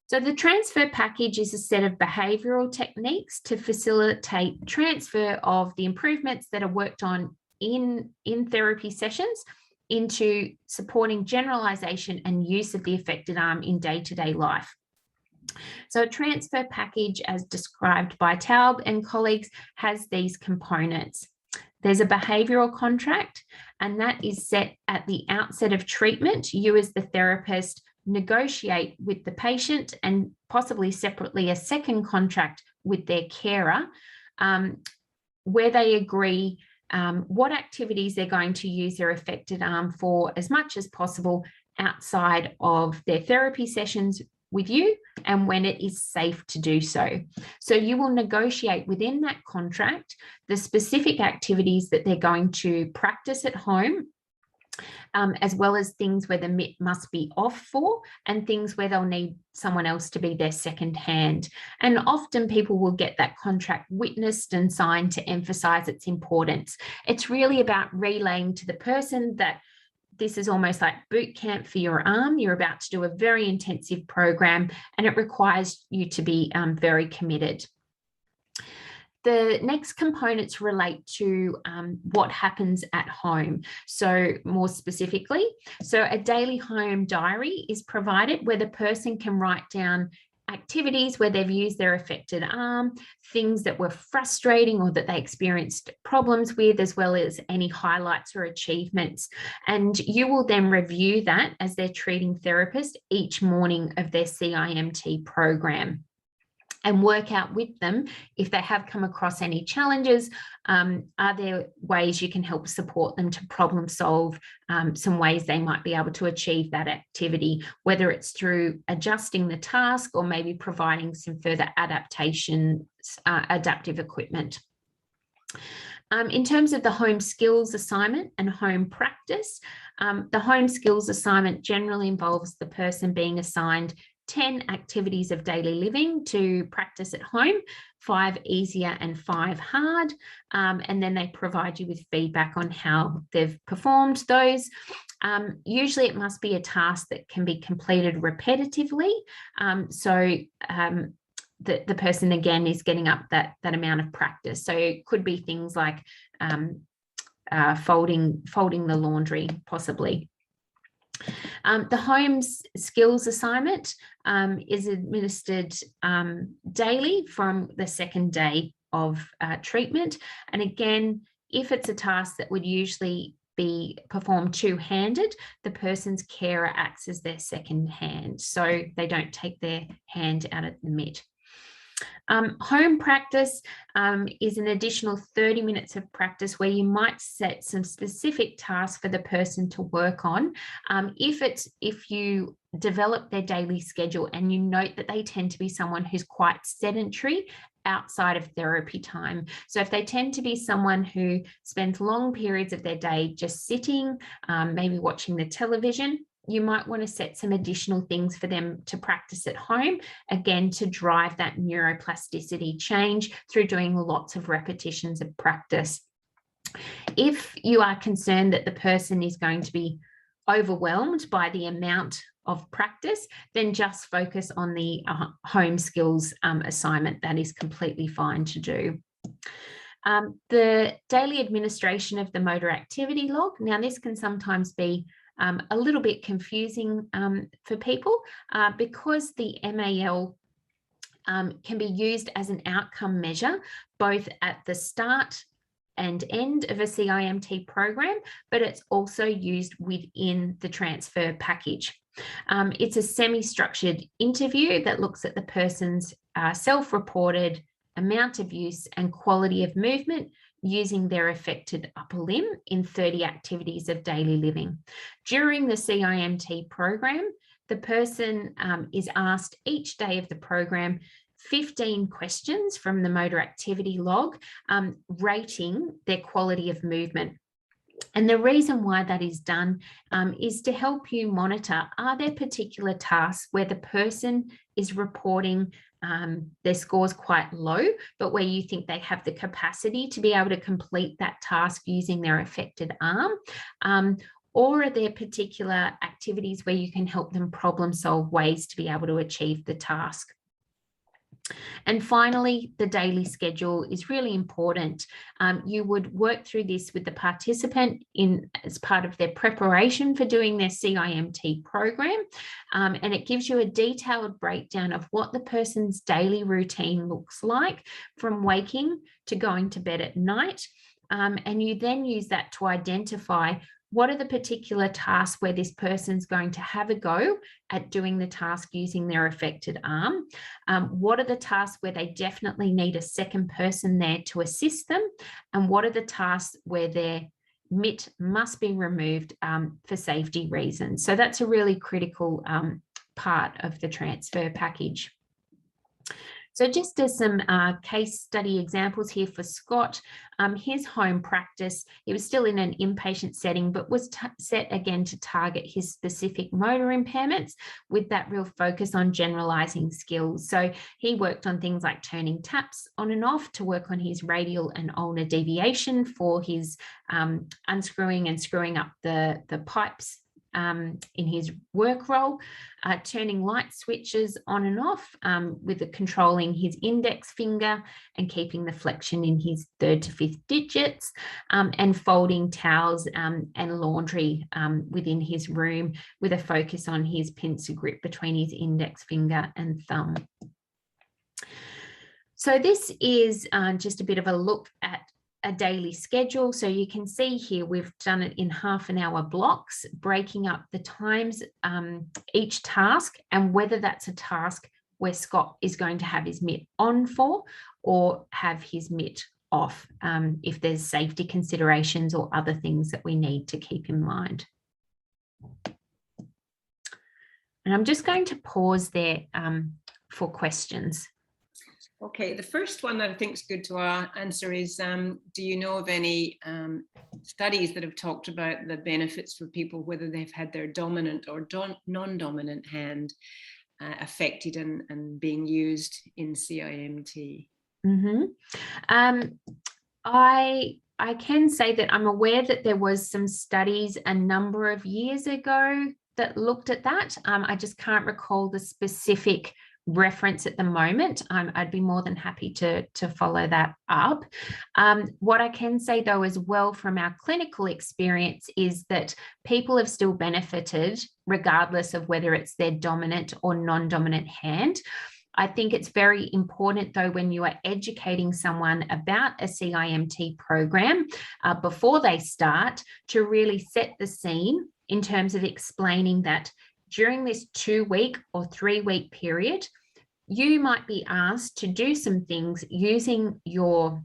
So the transfer package is a set of behavioural techniques to facilitate transfer of the improvements that are worked on in therapy sessions into supporting generalisation and use of the affected arm in day-to-day life. So a transfer package, as described by Taub and colleagues, has these components. There's a behavioural contract, and that is set at the outset of treatment. You as the therapist negotiate with the patient and possibly separately a second contract with their carer where they agree what activities they're going to use their affected arm for as much as possible outside of their therapy sessions with you and when it is safe to do so. So you will negotiate within that contract the specific activities that they're going to practice at home, as well as things where the mitt must be off for and things where they'll need someone else to be their second hand. And often people will get that contract witnessed and signed to emphasize its importance. It's really about relaying to the person that this is almost like boot camp for your arm. You're about to do a very intensive program and it requires you to be very committed. The next components relate to what happens at home. So more specifically, so a daily home diary is provided where the person can write down activities where they've used their affected arm, things that were frustrating or that they experienced problems with, as well as any highlights or achievements. And you will then review that as their treating therapist each morning of their CIMT program, and work out with them if they have come across any challenges. Are there ways you can help support them to problem solve some ways they might be able to achieve that activity, whether it's through adjusting the task or maybe providing some further adaptation, adaptive equipment. In terms of the home skills assignment and home practice, the home skills assignment generally involves the person being assigned 10 activities of daily living to practice at home, 5 easier and 5 hard, and then they provide you with feedback on how they've performed those. Usually it must be a task that can be completed repetitively, so the person again is getting up that amount of practice. So it could be things like folding the laundry possibly. The home skills assignment is administered daily from the second day of treatment. And again, if it's a task that would usually be performed two-handed, the person's carer acts as their second hand, so they don't take their hand out of the mitt. Home practice is an additional 30 minutes of practice where you might set some specific tasks for the person to work on. If you develop their daily schedule and you note that they tend to be someone who's quite sedentary outside of therapy time. So if they tend to be someone who spends long periods of their day just sitting, maybe watching the television, you might want to set some additional things for them to practice at home, again, to drive that neuroplasticity change through doing lots of repetitions of practice. If you are concerned that the person is going to be overwhelmed by the amount of practice, then just focus on the home skills assignment. That is completely fine to do. The daily administration of the motor activity log. Now, this can sometimes be a little bit confusing for people because the MAL can be used as an outcome measure both at the start and end of a CIMT program, but it's also used within the transfer package. It's a semi-structured interview that looks at the person's self-reported amount of use and quality of movement using their affected upper limb in 30 activities of daily living. During the CIMT program, the person is asked each day of the program 15 questions from the motor activity log, rating their quality of movement. And the reason why that is done is to help you monitor, are there particular tasks where the person is reporting their scores quite low, but where you think they have the capacity to be able to complete that task using their affected arm? Or are there particular activities where you can help them problem solve ways to be able to achieve the task? And finally, the daily schedule is really important. You would work through this with the participant as part of their preparation for doing their CIMT program. And it gives you a detailed breakdown of what the person's daily routine looks like from waking to going to bed at night. And you then use that to identify what are the particular tasks where this person's going to have a go at doing the task using their affected arm? What are the tasks where they definitely need a second person there to assist them? And what are the tasks where their mitt must be removed for safety reasons? So that's a really critical part of the transfer package. So just as some case study examples here for Scott, his home practice, he was still in an inpatient setting, but was set again to target his specific motor impairments with that real focus on generalizing skills. So he worked on things like turning taps on and off to work on his radial and ulnar deviation for his unscrewing and screwing up the pipes in his work role, turning light switches on and off with controlling his index finger and keeping the flexion in his 3rd to 5th digits, and folding towels and laundry within his room with a focus on his pincer grip between his index finger and thumb. So this is just a bit of a look at a daily schedule. So you can see here we've done it in half-an-hour blocks, breaking up the times each task and whether that's a task where Scott is going to have his mitt on for or have his mitt off, if there's safety considerations or other things that we need to keep in mind. And I'm just going to pause there for questions. Okay, the first one that I think is good to answer is, do you know of any studies that have talked about the benefits for people, whether they've had their dominant or non-dominant hand affected and being used in CIMT? Mm-hmm. I can say that I'm aware that there was some studies a number of years ago that looked at that. I just can't recall the specific reference at the moment. I'd be more than happy to follow that up. What I can say though as well from our clinical experience is that people have still benefited regardless of whether it's their dominant or non-dominant hand. I think it's very important though when you are educating someone about a CIMT program before they start to really set the scene in terms of explaining that during this 2-week or 3-week period, you might be asked to do some things using your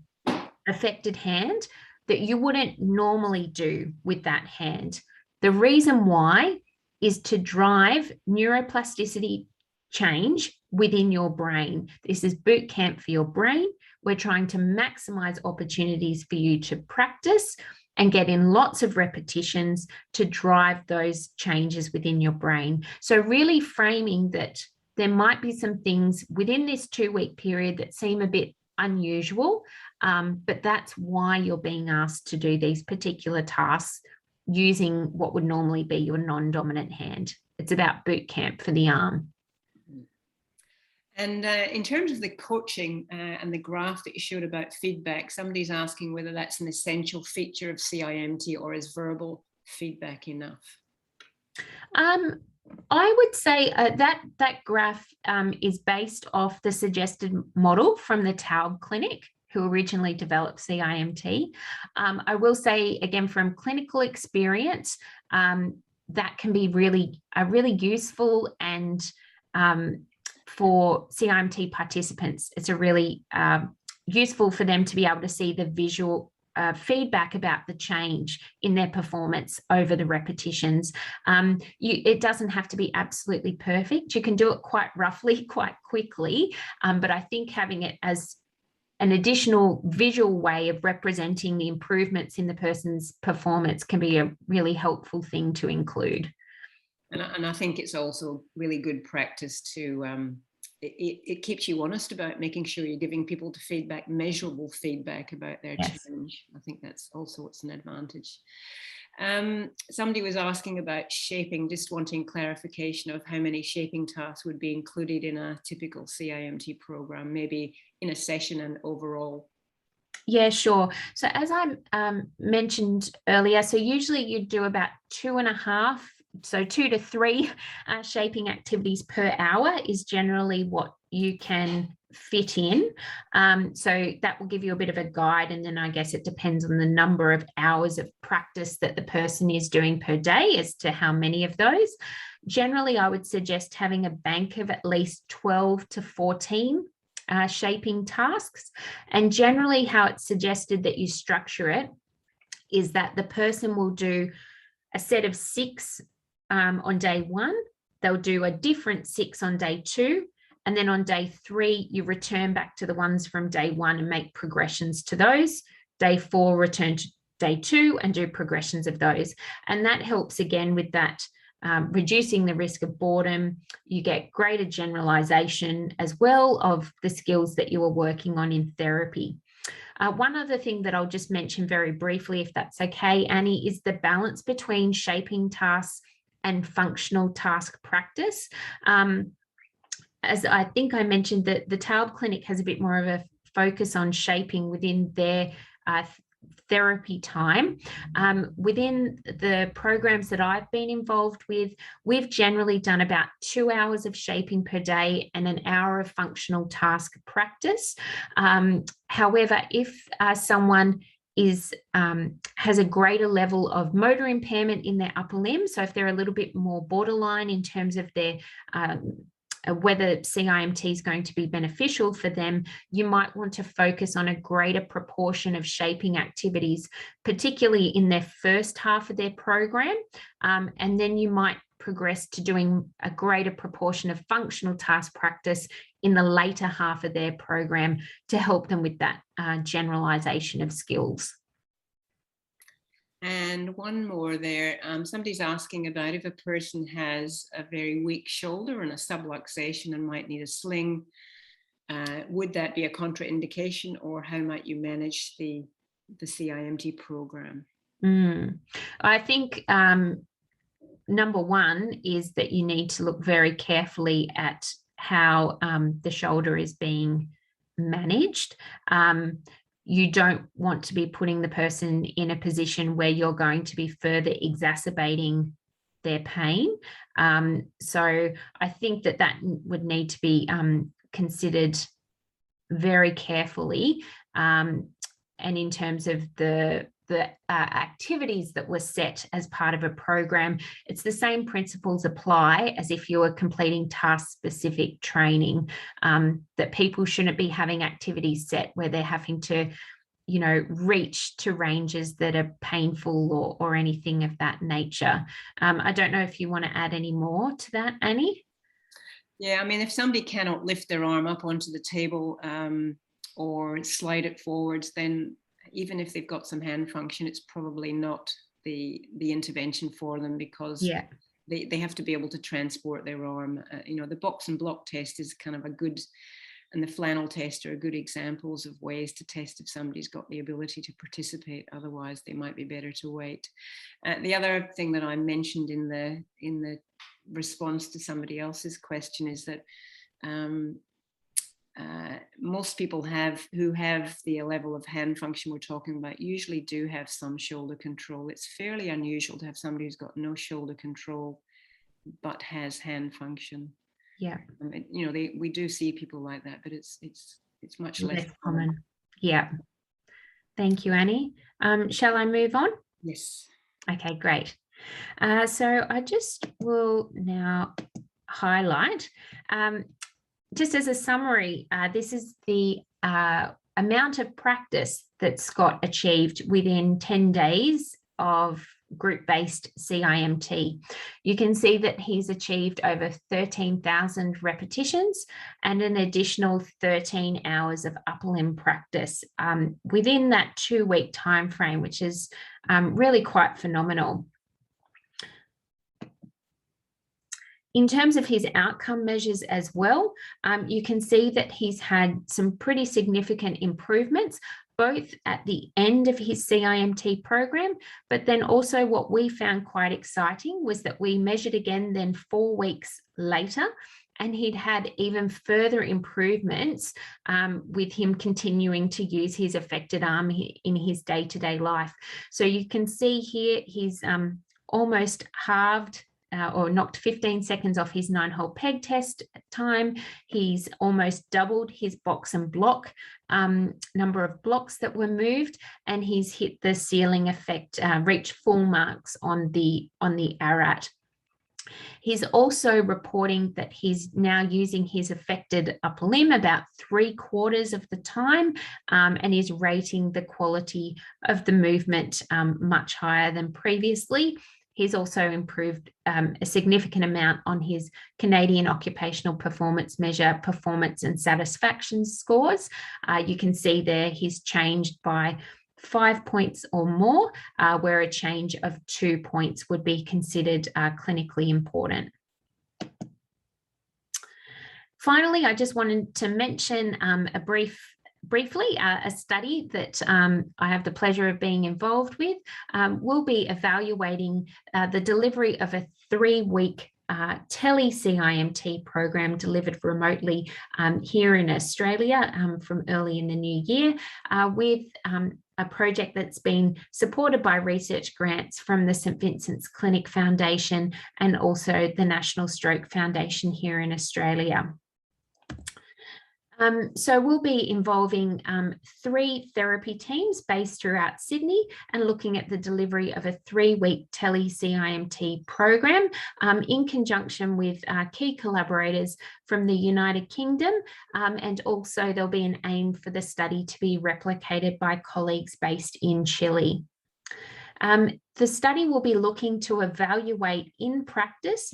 affected hand that you wouldn't normally do with that hand. The reason why is to drive neuroplasticity change within your brain. This is boot camp for your brain. We're trying to maximize opportunities for you to practice and get in lots of repetitions to drive those changes within your brain. So really framing that there might be some things within this 2-week period that seem a bit unusual, but that's why you're being asked to do these particular tasks using what would normally be your non-dominant hand. It's about boot camp for the arm. And in terms of the coaching and the graph that you showed about feedback, somebody's asking whether that's an essential feature of CIMT or is verbal feedback enough? I would say that graph is based off the suggested model from the Taub Clinic, who originally developed CIMT. I will say again from clinical experience, that can be really useful, and for CIMT participants, it's a really useful for them to be able to see the visual feedback about the change in their performance over the repetitions. It doesn't have to be absolutely perfect. You can do it quite roughly, quite quickly, but I think having it as an additional visual way of representing the improvements in the person's performance can be a really helpful thing to include. And I think it's also really good practice to, it keeps you honest about making sure you're giving people to feedback, measurable feedback about their change. I think that's also what's an advantage. Somebody was asking about shaping, just wanting clarification of how many shaping tasks would be included in a typical CIMT program, maybe in a session and overall. Yeah, sure. So as I mentioned earlier, so usually you do about 2.5, so 2 to 3 shaping activities per hour is generally what you can fit in. So that will give you a bit of a guide, and then I guess it depends on the number of hours of practice that the person is doing per day as to how many of those. Generally, I would suggest having a bank of at least 12 to 14 shaping tasks. And generally how it's suggested that you structure it is that the person will do a set of 6 on day 1. they'll do a different 6 on day 2. And then on day 3, you return back to the ones from day 1 and make progressions to those. Day 4, return to day 2 and do progressions of those. And that helps again with that reducing the risk of boredom. You get greater generalization as well of the skills that you are working on in therapy. One other thing that I'll just mention very briefly, if that's okay, Annie, is the balance between shaping tasks and functional task practice. As I think I mentioned, that the Taub Clinic has a bit more of a focus on shaping within their therapy time. Within the programs that I've been involved with, we've generally done about 2 hours of shaping per day and an hour of functional task practice. However, if someone has a greater level of motor impairment in their upper limb, so if they're a little bit more borderline in terms of their whether CIMT is going to be beneficial for them, you might want to focus on a greater proportion of shaping activities, particularly in their first half of their program. And then you might progress to doing a greater proportion of functional task practice in the later half of their program to help them with that generalization of skills. And one more there, somebody's asking about if a person has a very weak shoulder and a subluxation and might need a sling, would that be a contraindication, or how might you manage the CIMT program? I think number one is that you need to look very carefully at how the shoulder is being managed. You don't want to be putting the person in a position where you're going to be further exacerbating their pain. So I think that that would need to be considered very carefully. And in terms of the activities that were set as part of a program, it's the same principles apply as if you were completing task-specific training, that people shouldn't be having activities set where they're having to, you know, reach to ranges that are painful or anything of that nature. I don't know if you want to add any more to that, Annie? Yeah, I mean, if somebody cannot lift their arm up onto the table or slide it forwards, then even if they've got some hand function, it's probably not the intervention for them, because they have to be able to transport their arm. You know, the box and block test is kind of a good, and the flannel test are good examples of ways to test if somebody's got the ability to participate. Otherwise, they might be better to wait. The other thing that I mentioned in the response to somebody else's question is that most people who have the level of hand function we're talking about usually do have some shoulder control. It's fairly unusual to have somebody who's got no shoulder control but has hand function. Yeah, you know, we do see people like that, but it's much less common. Yeah. Thank you, Annie. Shall I move on? Yes. Okay, great. So I just will now highlight, just as a summary, this is the amount of practice that Scott achieved within 10 days of group-based CIMT. You can see that he's achieved over 13,000 repetitions and an additional 13 hours of upper limb practice within that 2-week time frame, which is really quite phenomenal. In terms of his outcome measures as well, you can see that he's had some pretty significant improvements, both at the end of his CIMT program, but then also what we found quite exciting was that we measured again then 4 weeks later, and he'd had even further improvements with him continuing to use his affected arm in his day-to-day life. So you can see here he's almost halved or knocked 15 seconds off his 9-hole peg test time. He's almost doubled his box and block number of blocks that were moved, and he's hit the ceiling effect, reached full marks on the ARAT. He's also reporting that he's now using his affected upper limb about 3/4 of the time, and is rating the quality of the movement much higher than previously. He's also improved a significant amount on his Canadian Occupational Performance Measure performance and satisfaction scores. You can see there he's changed by 5 points or more, where a change of 2 points would be considered clinically important. Finally, I just wanted to mention briefly, a study that I have the pleasure of being involved with. Will be evaluating the delivery of a 3-week tele-CIMT program delivered remotely here in Australia from early in the new year with a project that's been supported by research grants from the St Vincent's Clinic Foundation and also the National Stroke Foundation here in Australia. So we'll be involving 3 therapy teams based throughout Sydney and looking at the delivery of a 3-week tele-CIMT program in conjunction with key collaborators from the United Kingdom, and also there'll be an aim for the study to be replicated by colleagues based in Chile. The study will be looking to evaluate in practice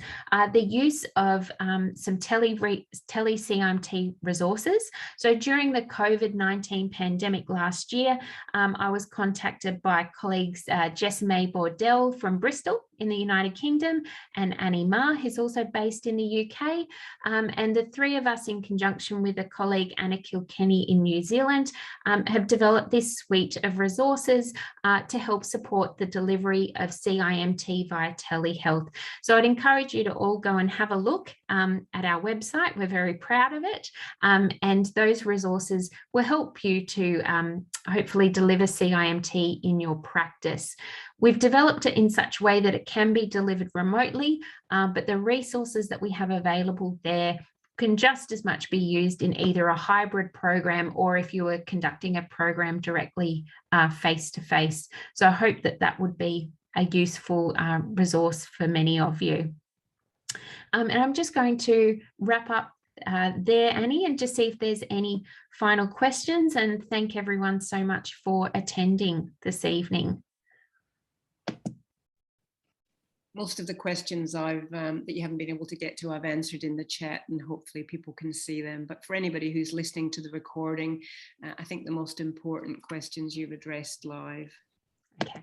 the use of some tele-CIMT resources. So during the COVID-19 pandemic last year, I was contacted by colleagues Jess May Bordell from Bristol in the United Kingdom and Annie Ma, who's also based in the UK. And the 3 of us, in conjunction with a colleague, Anna Kilkenny in New Zealand, have developed this suite of resources to help support the delivery of CIMT via telehealth. So I'd encourage you to all go and have a look at our website. We're very proud of it. And those resources will help you to hopefully deliver CIMT in your practice. We've developed it in such a way that it can be delivered remotely, but the resources that we have available there can just as much be used in either a hybrid program or if you were conducting a program directly face-to-face. So I hope that that would be a useful resource for many of you. And I'm just going to wrap up there, Annie, and just see if there's any final questions, and thank everyone so much for attending this evening. Most of the questions that you haven't been able to get to, I've answered in the chat, and hopefully people can see them. But for anybody who's listening to the recording, I think the most important questions you've addressed live. Okay,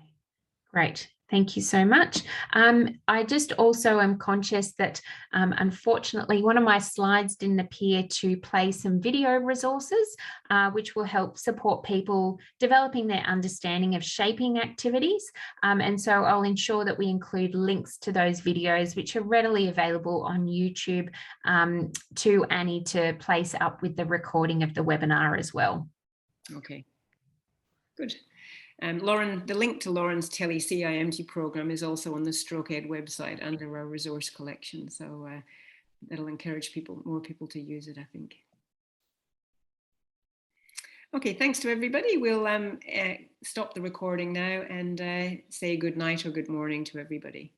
great. Thank you so much. I just also am conscious that unfortunately one of my slides didn't appear to play some video resources, which will help support people developing their understanding of shaping activities. And so I'll ensure that we include links to those videos, which are readily available on YouTube, to Annie to place up with the recording of the webinar as well. Okay, good. Lauren, the link to Lauren's tele-CIMT program is also on the StrokeEd website under our resource collection. So that'll encourage more people to use it, I think. Okay, thanks to everybody. We'll stop the recording now and say good night or good morning to everybody.